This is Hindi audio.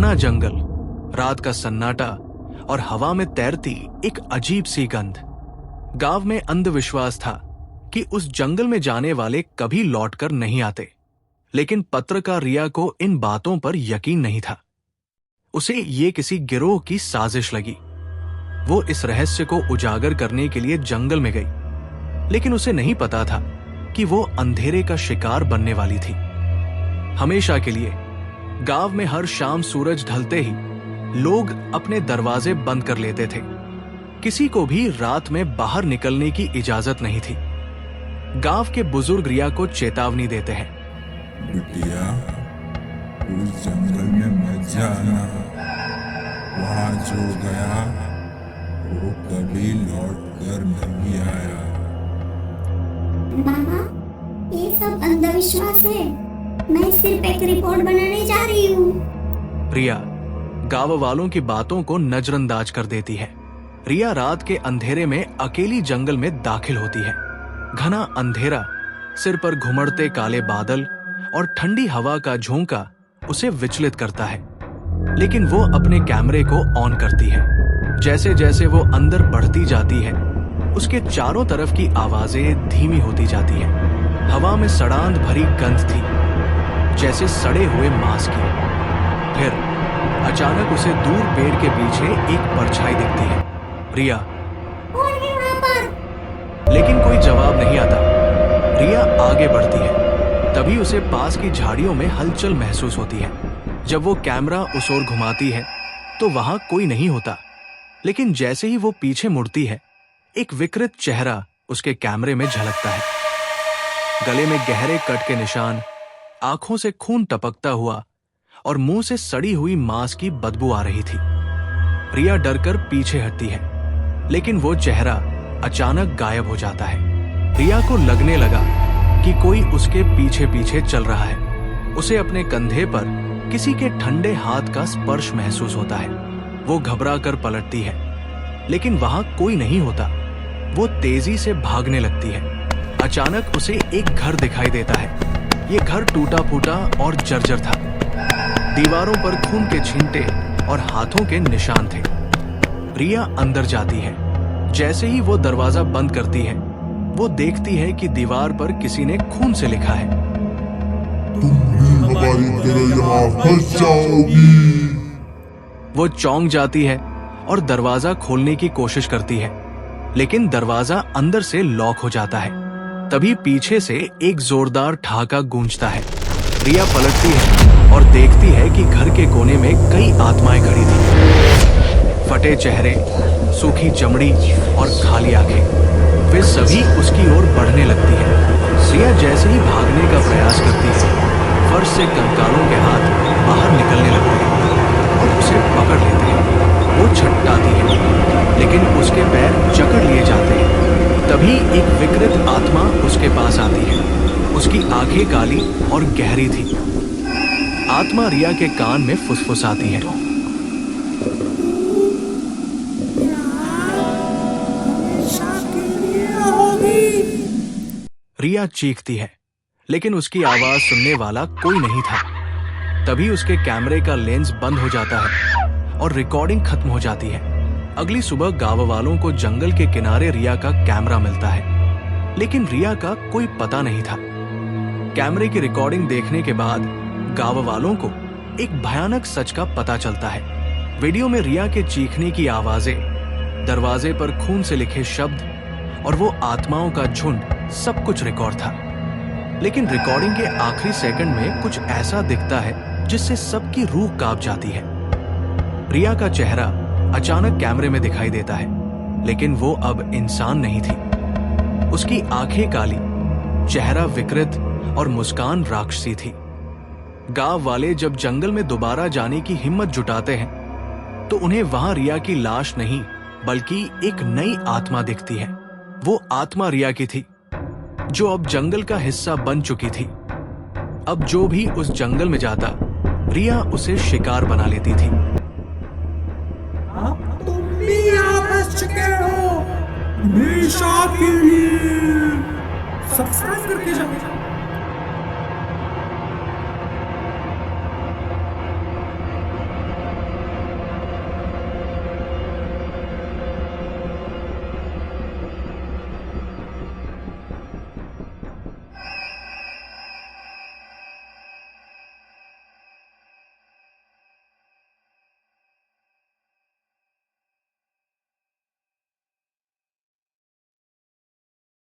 घना जंगल, रात का सन्नाटा और हवा में तैरती एक अजीब सी गंध। गांव में अंधविश्वास था कि उस जंगल में जाने वाले कभी लौटकर नहीं आते, लेकिन पत्रकार रिया को इन बातों पर यकीन नहीं था। उसे ये किसी गिरोह की साजिश लगी। वो इस रहस्य को उजागर करने के लिए जंगल में गई, लेकिन उसे नहीं पता था कि वो अंधेरे का शिकार बनने वाली थी। हमेशा के लिए गांव में हर शाम सूरज ढलते ही लोग अपने दरवाजे बंद कर लेते थे। किसी को भी रात में बाहर निकलने की इजाजत नहीं थी। गांव के बुजुर्ग रिया को चेतावनी देते हैं, बिटिया, उस जंगल में मत जाना। वहां जो गया वो कभी लौट कर नहीं आया। बाबा, ये सब अंधविश्वास है। मैं सिर्फ एक रिपोर्ट बनाने जा रही हूँ। रिया गांव वालों की बातों को नजरअंदाज कर देती है। रिया रात के अंधेरे में अकेली जंगल में दाखिल होती है। घना अंधेरा, सिर पर घुमड़ते काले बादल और ठंडी हवा का झोंका उसे विचलित करता है, लेकिन वो अपने कैमरे को ऑन करती है। जैसे जैसे वो अंदर बढ़ती जाती है, उसके चारों तरफ की आवाजें धीमी होती जाती हैं। हवा में सड़ांध भरी गंध थी, जैसे सड़े हुए मांस की। फिर अचानक उसे दूर पेड़ के पीछे एक परछाई दिखती है। रिया, कौन है वहाँ पर? लेकिन कोई जवाब नहीं आता। रिया आगे बढ़ती है, तभी उसे पास की झाड़ियों में हलचल महसूस होती है। जब वो कैमरा उस ओर घुमाती है तो वहां कोई नहीं होता, लेकिन जैसे ही वो पीछे मुड़ती है, एक विकृत चेहरा उसके कैमरे में झलकता है। गले में गहरे कट के निशान, आंखों से खून टपकता हुआ और मुंह से सड़ी हुई मांस की बदबू आ रही थी। रिया डरकर पीछे हटती है, लेकिन वो चेहरा अचानक गायब हो जाता है। रिया को लगने लगा कि कोई उसके पीछे पीछे चल रहा है। उसे अपने कंधे पर किसी के ठंडे हाथ का स्पर्श महसूस होता है। वो घबरा कर पलटती है, लेकिन वहां कोई नहीं होता। वो तेजी से भागने लगती है। अचानक उसे एक घर दिखाई देता है। ये घर टूटा फूटा और जर्जर था। दीवारों पर खून के छींटे और हाथों के निशान थे। रिया अंदर जाती है। जैसे ही वो दरवाजा बंद करती है, वो देखती है कि दीवार पर किसी ने खून से लिखा है, तुम भी हमारी तरह यहाँ फंस जाओगी। वो चौंक जाती है और दरवाजा खोलने की कोशिश करती है, लेकिन दरवाजा अंदर से लॉक हो जाता है। तभी पीछे से एक जोरदार ठहाका गूंजता है। रिया पलटती है और देखती है कि घर के कोने में कई आत्माएं खड़ी थी। फटे चेहरे, सूखी चमड़ी और खाली आंखें। वे सभी उसकी ओर बढ़ने लगती हैं। रिया जैसे ही भागने का प्रयास करती है, फर्श से कंकालों के हाथ बाहर निकलने लगते हैं और उसे पकड़ लेते हैं। वो छटपटाती है, लेकिन उसके पैर जकड़ लिए जाते हैं। तभी एक विकृत आत्मा उसके पास आती है। उसकी आंखें काली और गहरी थी। आत्मा रिया के कान में फुसफुसाती है, रिया चीखती है, लेकिन उसकी आवाज सुनने वाला कोई नहीं था। तभी उसके कैमरे का लेंस बंद हो जाता है और रिकॉर्डिंग खत्म हो जाती है। अगली सुबह गांव वालों को जंगल के किनारे रिया का कैमरा मिलता है, लेकिन रिया का कोई पता नहीं था। कैमरे की रिकॉर्डिंग देखने के बाद गांव वालों को एक भयानक सच का पता चलता है। वीडियो में रिया के चीखने की आवाजें, दरवाजे पर खून से लिखे शब्द और वो आत्माओं का झुंड, सब कुछ रिकॉर्ड था। लेकिन रिकॉर्डिंग के आखिरी सेकंड में कुछ ऐसा दिखता है जिससे सबकी रूह कांप जाती है। रिया का चेहरा अचानक कैमरे में दिखाई देता है, लेकिन वो अब इंसान नहीं थी। उसकी आंखें काली, चेहरा विकृत और मुस्कान राक्षसी थी। गांव वाले जब जंगल में दोबारा जाने की हिम्मत जुटाते हैं, तो उन्हें वहां रिया की लाश नहीं, बल्कि एक नई आत्मा दिखती है। वो आत्मा रिया की थी, जो अब जंगल का हिस्सा बन चुकी थी। अब जो भी उस जंगल में जाता, रिया उसे शिकार बना लेती थी। अब तुम भी यहाँ फंस चुके हो, हमेशा के लिए। सब्सक्राइब करके जाओ।